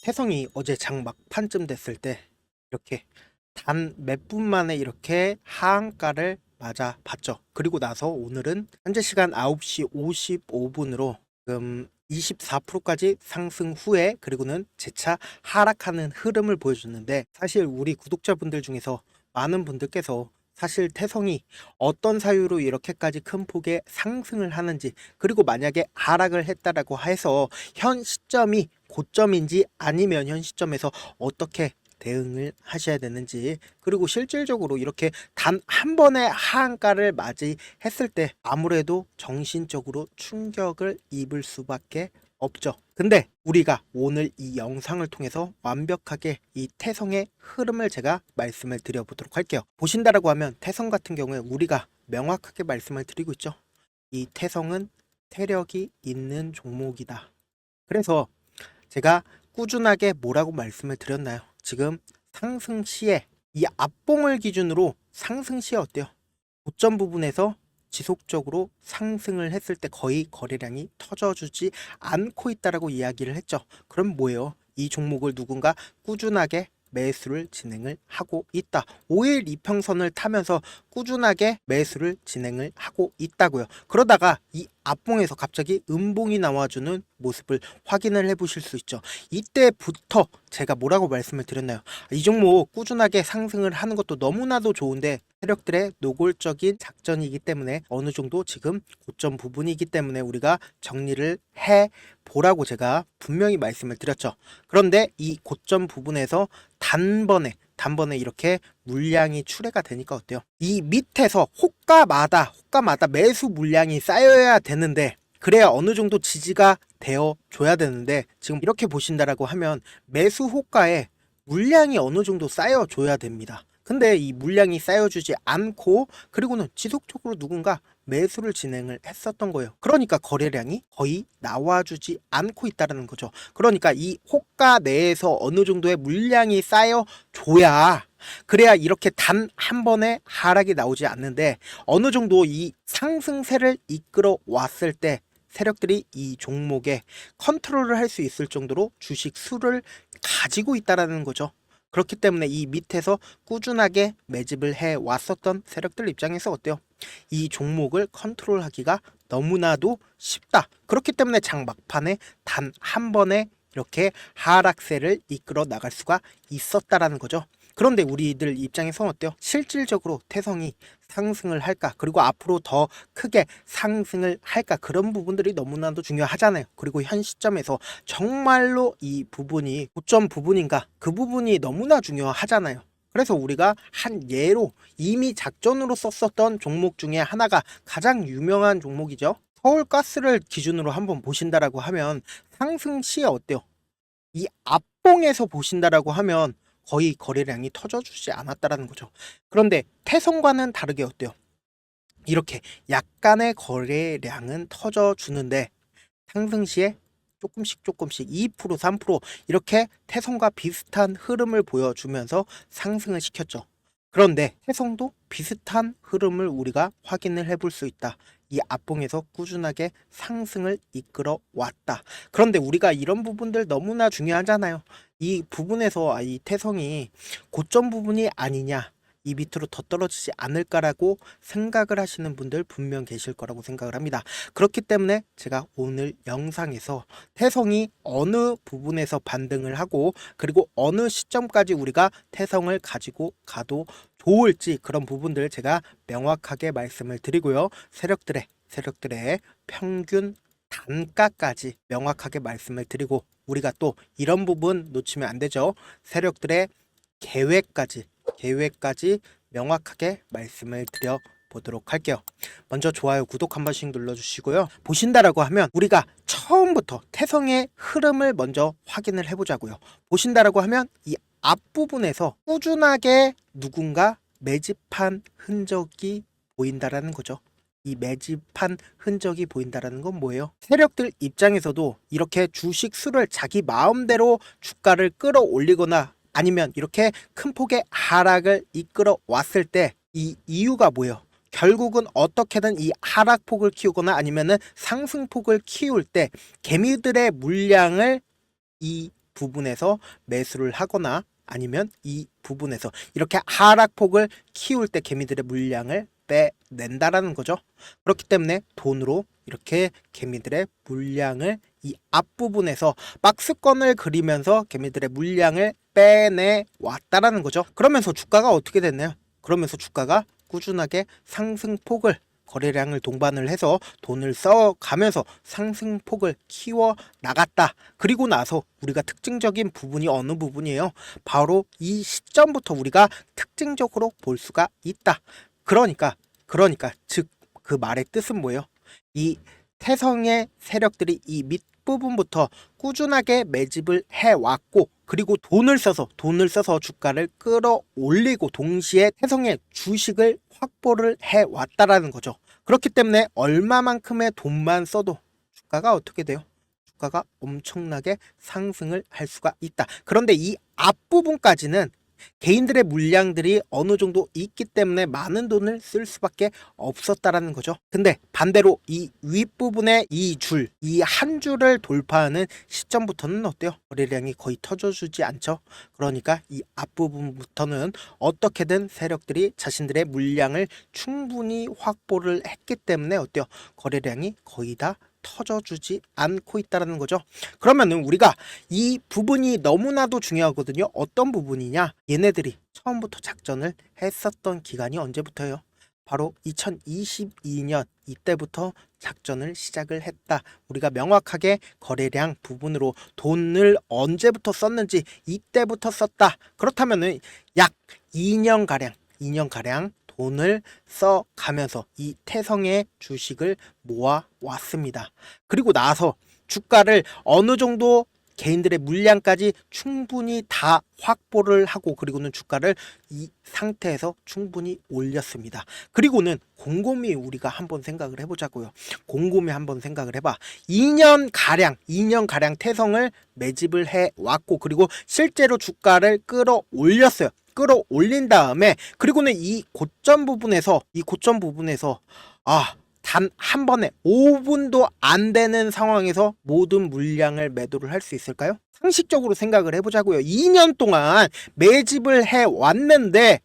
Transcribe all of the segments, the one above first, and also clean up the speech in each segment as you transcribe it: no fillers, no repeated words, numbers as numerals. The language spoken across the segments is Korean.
태성이 어제 장 막판쯤 됐을 때 이렇게 단 몇 분 만에 이렇게 하한가를 맞아 봤죠. 그리고 나서 오늘은 현재 시간 9시 55분으로 지금 24%까지 상승 후에 그리고는 재차 하락하는 흐름을 보여줬는데, 사실 우리 구독자분들 중에서 많은 분들께서 사실 태성이 어떤 사유로 이렇게까지 큰 폭의 상승을 하는지, 그리고 만약에 하락을 했다라고 해서 현 시점이 고점인지 아니면 현 시점에서 어떻게 대응을 하셔야 되는지, 그리고 실질적으로 이렇게 단 한 번의 하한가를 맞이했을 때 아무래도 정신적으로 충격을 입을 수밖에 없죠. 근데 우리가 오늘 이 영상을 통해서 완벽하게 이 태성의 흐름을 제가 말씀을 드려보도록 할게요. 보신다라고 하면 태성 같은 경우에 우리가 명확하게 말씀을 드리고 있죠. 이 태성은 세력이 있는 종목이다. 그래서 제가 꾸준하게 뭐라고 말씀을 드렸나요? 지금 상승 시에 이 앞봉을 기준으로 상승 시에 어때요? 고점 부분에서 지속적으로 상승을 했을 때 거의 거래량이 터져주지 않고 있다라고 이야기를 했죠. 그럼 뭐예요? 이 종목을 누군가 꾸준하게 매수를 진행을 하고 있다. 5일 이평선을 타면서 꾸준하게 매수를 진행을 하고 있다고요. 그러다가 이 앞봉에서 갑자기 음봉이 나와주는 모습을 확인을 해 보실 수 있죠. 이때부터 제가 뭐라고 말씀을 드렸나요? 이 종목 꾸준하게 상승을 하는 것도 너무나도 좋은데 세력들의 노골적인 작전이기 때문에 어느 정도 지금 고점 부분이기 때문에 우리가 정리를 해 보라고 제가 분명히 말씀을 드렸죠. 그런데 이 고점 부분에서 단번에 이렇게 물량이 출회가 되니까 어때요? 이 밑에서 호가마다 매수 물량이 쌓여야 되는데, 그래야 어느 정도 지지가 되어 줘야 되는데, 지금 이렇게 보신다라고 하면 매수 호가에 물량이 어느 정도 쌓여 줘야 됩니다. 근데 이 물량이 쌓여주지 않고 그리고는 지속적으로 누군가 매수를 진행을 했었던 거예요. 그러니까 거래량이 거의 나와주지 않고 있다는 거죠. 그러니까 이 호가 내에서 어느 정도의 물량이 쌓여줘야, 그래야 이렇게 단 한 번에 하락이 나오지 않는데, 어느 정도 이 상승세를 이끌어 왔을 때 세력들이 이 종목에 컨트롤을 할 수 있을 정도로 주식 수를 가지고 있다라는 거죠. 그렇기 때문에 이 밑에서 꾸준하게 매집을 해 왔었던 세력들 입장에서 어때요? 이 종목을 컨트롤하기가 너무나도 쉽다. 그렇기 때문에 장 막판에 단 한 번에 이렇게 하락세를 이끌어 나갈 수가 있었다라는 거죠. 그런데 우리들 입장에서 어때요? 실질적으로 태성이 상승을 할까? 그리고 앞으로 더 크게 상승을 할까? 그런 부분들이 너무나도 중요하잖아요. 그리고 현 시점에서 정말로 이 부분이 고점 부분인가? 그 부분이 너무나 중요하잖아요. 그래서 우리가 한 예로 이미 작전으로 썼었던 종목 중에 하나가 가장 유명한 종목이죠. 서울가스를 기준으로 한번 보신다라고 하면 상승 시에 어때요? 이 앞봉에서 보신다라고 하면 거의 거래량이 터져주지 않았다라는 거죠. 그런데 태성과는 다르게 어때요? 이렇게 약간의 거래량은 터져주는데 상승 시에 조금씩 2% 3% 이렇게 태성과 비슷한 흐름을 보여주면서 상승을 시켰죠. 그런데 태성도 비슷한 흐름을 우리가 확인을 해볼 수 있다. 이 앞봉에서 꾸준하게 상승을 이끌어 왔다. 그런데 우리가 이런 부분들 너무나 중요하잖아요. 이 부분에서 이 태성이 고점 부분이 아니냐, 이 밑으로 더 떨어지지 않을까라고 생각을 하시는 분들 분명 계실 거라고 생각을 합니다. 그렇기 때문에 제가 오늘 영상에서 태성이 어느 부분에서 반등을 하고 그리고 어느 시점까지 우리가 태성을 가지고 가도 좋을지, 그런 부분들을 제가 명확하게 말씀을 드리고요. 세력들의 평균 단가까지 명확하게 말씀을 드리고, 우리가 또 이런 부분 놓치면 안 되죠. 세력들의 계획까지 명확하게 말씀을 드려 보도록 할게요. 먼저 좋아요, 구독 한 번씩 눌러주시고요. 보신다라고 하면 우리가 처음부터 태성의 흐름을 먼저 확인을 해보자고요. 보신다라고 하면 이 앞부분에서 꾸준하게 누군가 매집한 흔적이 보인다라는 거죠. 이 매집한 흔적이 보인다라는 건 뭐예요? 세력들 입장에서도 이렇게 주식 수를 자기 마음대로 주가를 끌어올리거나 아니면 이렇게 큰 폭의 하락을 이끌어 왔을 때 이 이유가 뭐예요? 결국은 어떻게든 이 하락폭을 키우거나 아니면은 상승폭을 키울 때 개미들의 물량을 이 부분에서 매수를 하거나 아니면 이 부분에서 이렇게 하락폭을 키울 때 개미들의 물량을 빼낸다라는 거죠. 그렇기 때문에 돈으로 이렇게 개미들의 물량을 이 앞부분에서 박스권을 그리면서 개미들의 물량을 빼내 왔다라는 거죠. 그러면서 주가가 어떻게 됐나요? 그러면서 주가가 꾸준하게 상승폭을 거래량을 동반을 해서 돈을 써가면서 상승폭을 키워 나갔다. 그리고 나서 우리가 특징적인 부분이 어느 부분이에요? 바로 이 시점부터 우리가 특징적으로 볼 수가 있다. 그러니까 즉 그 말의 뜻은 뭐예요? 이 태성의 세력들이 이 밑부분부터 꾸준하게 매집을 해왔고 그리고 돈을 써서 주가를 끌어올리고 동시에 태성의 주식을 확보를 해왔다라는 거죠. 그렇기 때문에 얼마만큼의 돈만 써도 주가가 어떻게 돼요? 주가가 엄청나게 상승을 할 수가 있다. 그런데 이 앞부분까지는 개인들의 물량들이 어느 정도 있기 때문에 많은 돈을 쓸 수밖에 없었다라는 거죠. 근데 반대로 이 윗부분의 이 한 줄을 돌파하는 시점부터는 어때요? 거래량이 거의 터져주지 않죠. 그러니까 이 앞부분부터는 어떻게든 세력들이 자신들의 물량을 충분히 확보를 했기 때문에 어때요? 거래량이 거의 다 터져주지 않고 있다는 거죠. 그러면은 우리가 이 부분이 너무나도 중요하거든요. 어떤 부분이냐? 얘네들이 처음부터 작전을 했었던 기간이 언제부터예요? 바로 2022년 이때부터 작전을 시작을 했다. 우리가 명확하게 거래량 부분으로 돈을 언제부터 썼는지 이때부터 썼다. 그렇다면은 약 2년가량 돈을 써가면서 이 태성의 주식을 모아왔습니다. 그리고 나서 주가를 어느 정도 개인들의 물량까지 충분히 다 확보를 하고 그리고는 주가를 이 상태에서 충분히 올렸습니다. 그리고는 곰곰이 우리가 한번 생각을 해보자고요. 곰곰이 한번 생각을 해봐. 2년가량 태성을 매집을 해왔고 그리고 실제로 주가를 끌어올렸어요. 끌어올린 다음에 그리고는 이 고점 부분에서 단 한 번에 5분도 안 되는 상황에서 모든 물량을 매도를 할 수 있을까요? 상식적으로 생각을 해보자고요. 2년 동안 매집을 해왔는데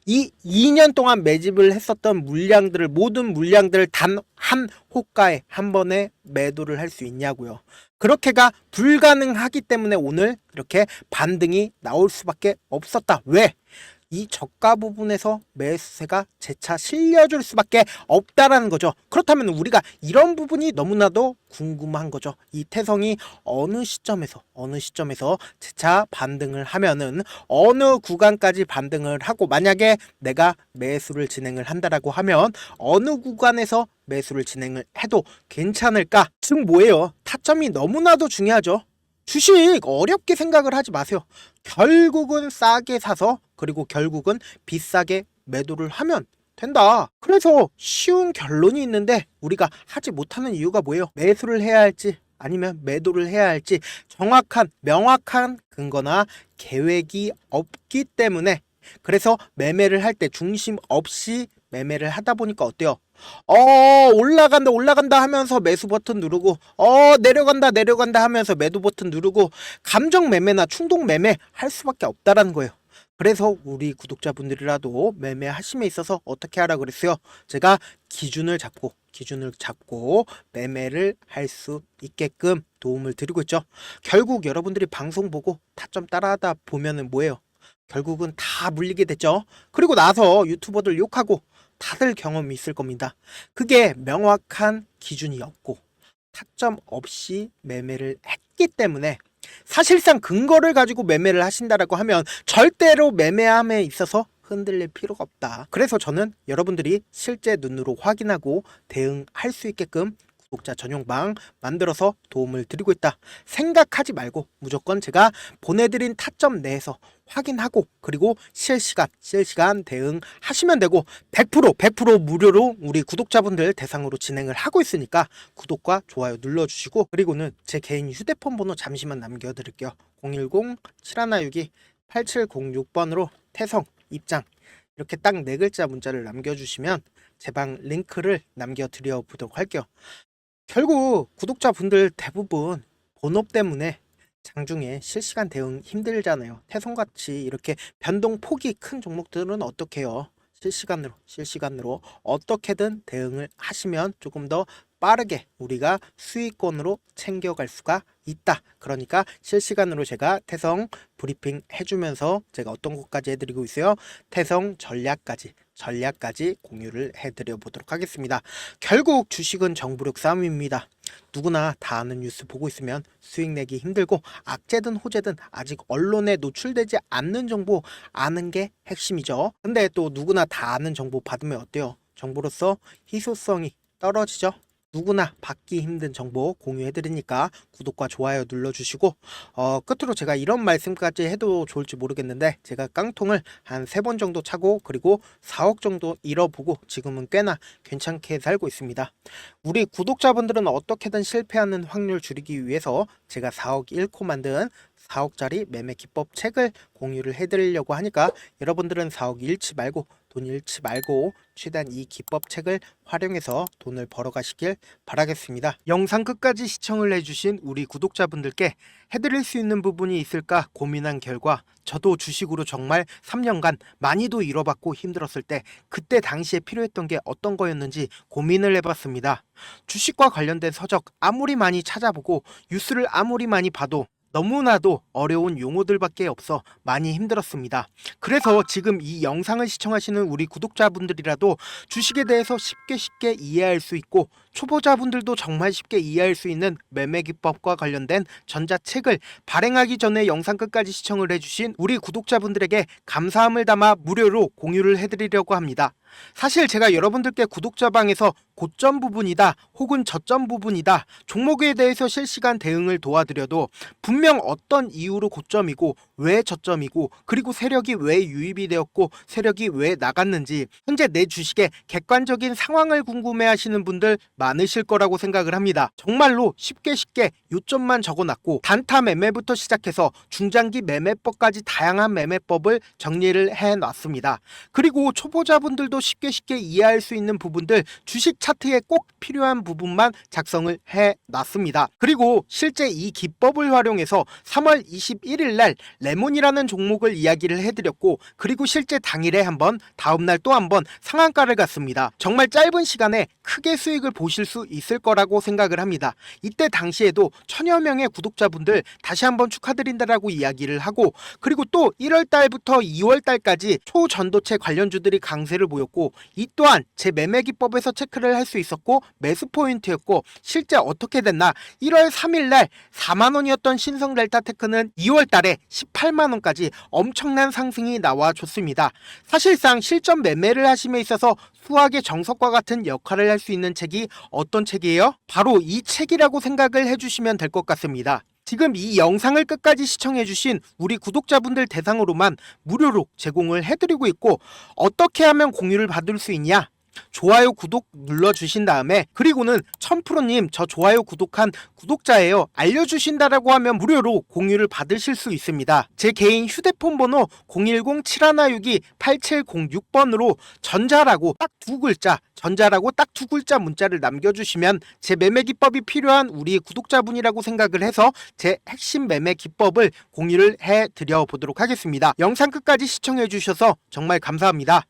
이 2년 동안 매집을 했었던 물량들을 모든 물량들을 단 한 호가에 한 번에 매도를 할 수 있냐고요. 그렇게가 불가능하기 때문에 오늘 이렇게 반등이 나올 수밖에 없었다. 왜? 이 저가 부분에서 매수세가 재차 실려줄 수밖에 없다라는 거죠. 그렇다면 우리가 이런 부분이 너무나도 궁금한 거죠. 이 태성이 어느 시점에서 재차 반등을 하면은 어느 구간까지 반등을 하고 만약에 내가 매수를 진행을 한다라고 하면 어느 구간에서 매수를 진행을 해도 괜찮을까? 즉 뭐예요? 타점이 너무나도 중요하죠. 주식 어렵게 생각을 하지 마세요. 결국은 싸게 사서 그리고 결국은 비싸게 매도를 하면 된다. 그래서 쉬운 결론이 있는데 우리가 하지 못하는 이유가 뭐예요? 매수를 해야 할지 아니면 매도를 해야 할지 명확한 근거나 계획이 없기 때문에 그래서 매매를 할 때 중심 없이 매매를 하다 보니까 어때요? 올라간다 하면서 매수 버튼 누르고 내려간다 하면서 매도 버튼 누르고 감정 매매나 충동 매매 할 수밖에 없다라는 거예요. 그래서 우리 구독자분들이라도 매매하심에 있어서 어떻게 하라 그랬어요? 제가 기준을 잡고 매매를 할 수 있게끔 도움을 드리고 있죠. 결국 여러분들이 방송 보고 타점 따라하다 보면은 뭐예요? 결국은 다 물리게 됐죠. 그리고 나서 유튜버들 욕하고 다들 경험이 있을 겁니다. 그게 명확한 기준이 없고 타점 없이 매매를 했기 때문에 사실상 근거를 가지고 매매를 하신다라고 하면 절대로 매매함에 있어서 흔들릴 필요가 없다. 그래서 저는 여러분들이 실제 눈으로 확인하고 대응할 수 있게끔 구독자 전용방 만들어서 도움을 드리고 있다. 생각하지 말고 무조건 제가 보내드린 타점 내에서 확인하고 그리고 실시간 대응하시면 되고 100% 무료로 우리 구독자분들 대상으로 진행을 하고 있으니까 구독과 좋아요 눌러주시고 그리고는 제 개인 휴대폰 번호 잠시만 남겨드릴게요. 010-7162-8706번으로 태성 입장 이렇게 딱 4글자 문자를 남겨주시면 제 방 링크를 남겨드려 보도록 할게요. 결국 구독자분들 대부분 번호 때문에 장중에 실시간 대응 힘들잖아요. 태송같이 이렇게 변동폭이 큰 종목들은 어떻게 해요? 실시간으로 어떻게든 대응을 하시면 조금 더 빠르게 우리가 수익권으로 챙겨갈 수가 있다. 그러니까 실시간으로 제가 태성 브리핑 해주면서 제가 어떤 것까지 해드리고 있어요? 태성 전략까지 공유를 해드려 보도록 하겠습니다. 결국 주식은 정부력 싸움입니다. 누구나 다 아는 뉴스 보고 있으면 수익 내기 힘들고 악재든 호재든 아직 언론에 노출되지 않는 정보 아는 게 핵심이죠. 근데 또 누구나 다 아는 정보 받으면 어때요? 정보로서 희소성이 떨어지죠. 누구나 받기 힘든 정보 공유해드리니까 구독과 좋아요 눌러주시고 끝으로 제가 이런 말씀까지 해도 좋을지 모르겠는데 제가 깡통을 한 3번 정도 차고 그리고 4억 정도 잃어보고 지금은 꽤나 괜찮게 살고 있습니다. 우리 구독자분들은 어떻게든 실패하는 확률 줄이기 위해서 제가 4억 잃고 만든 4억짜리 매매 기법 책을 공유를 해드리려고 하니까 여러분들은 4억 잃지 말고 돈 잃지 말고 최대한 이 기법 책을 활용해서 돈을 벌어가시길 바라겠습니다. 영상 끝까지 시청을 해주신 우리 구독자분들께 해드릴 수 있는 부분이 있을까 고민한 결과 저도 주식으로 정말 3년간 많이도 잃어봤고 힘들었을 때 그때 당시에 필요했던 게 어떤 거였는지 고민을 해봤습니다. 주식과 관련된 서적 아무리 많이 찾아보고 뉴스를 아무리 많이 봐도 너무나도 어려운 용어들밖에 없어 많이 힘들었습니다. 그래서 지금 이 영상을 시청하시는 우리 구독자분들이라도 주식에 대해서 쉽게 이해할 수 있고 초보자분들도 정말 쉽게 이해할 수 있는 매매 기법과 관련된 전자책을 발행하기 전에 영상 끝까지 시청을 해주신 우리 구독자분들에게 감사함을 담아 무료로 공유를 해드리려고 합니다. 사실 제가 여러분들께 구독자방에서 고점 부분이다 혹은 저점 부분이다 종목에 대해서 실시간 대응을 도와드려도 분명 어떤 이유로 고점이고 왜 저점이고 그리고 세력이 왜 유입이 되었고 세력이 왜 나갔는지 현재 내 주식의 객관적인 상황을 궁금해 하시는 분들 많으실 거라고 생각을 합니다. 정말로 쉽게 요점만 적어놨고 단타 매매부터 시작해서 중장기 매매법까지 다양한 매매법을 정리를 해놨습니다. 그리고 초보자분들도 쉽게 이해할 수 있는 부분들 주식 차트에 꼭 필요한 부분만 작성을 해놨습니다. 그리고 실제 이 기법을 활용해서 3월 21일 날 레몬이라는 종목을 이야기를 해드렸고 그리고 실제 당일에 한번 다음날 또 한번 상한가를 갔습니다. 정말 짧은 시간에 크게 수익을 보실 수 있을 거라고 생각을 합니다. 이때 당시에도 1000여 명의 구독자분들 다시 한번 축하드린다라고 이야기를 하고 그리고 또 1월달부터 2월달까지 초전도체 관련주들이 강세를 보였고 이 또한 제 매매 기법에서 체크를 할 수 있었고 매수 포인트였고 실제 어떻게 됐나 1월 3일날 4만원이었던 신성델타테크는 2월달에 18만원까지 엄청난 상승이 나와줬습니다. 사실상 실전 매매를 하심에 있어서 수학의 정석과 같은 역할을 할 수 있는 책이 어떤 책이에요? 바로 이 책이라고 생각을 해주시면 될 것 같습니다. 지금 이 영상을 끝까지 시청해주신 우리 구독자분들 대상으로만 무료로 제공을 해드리고 있고 어떻게 하면 공유를 받을 수 있냐? 좋아요 구독 눌러주신 다음에 그리고는 1000%님 저 좋아요 구독한 구독자예요 알려주신다라고 하면 무료로 공유를 받으실 수 있습니다. 제 개인 휴대폰 번호 010-7102-8706번으로 전자라고 딱 두 글자 문자를 남겨주시면 제 매매 기법이 필요한 우리 구독자분이라고 생각을 해서 제 핵심 매매 기법을 공유를 해드려 보도록 하겠습니다. 영상 끝까지 시청해 주셔서 정말 감사합니다.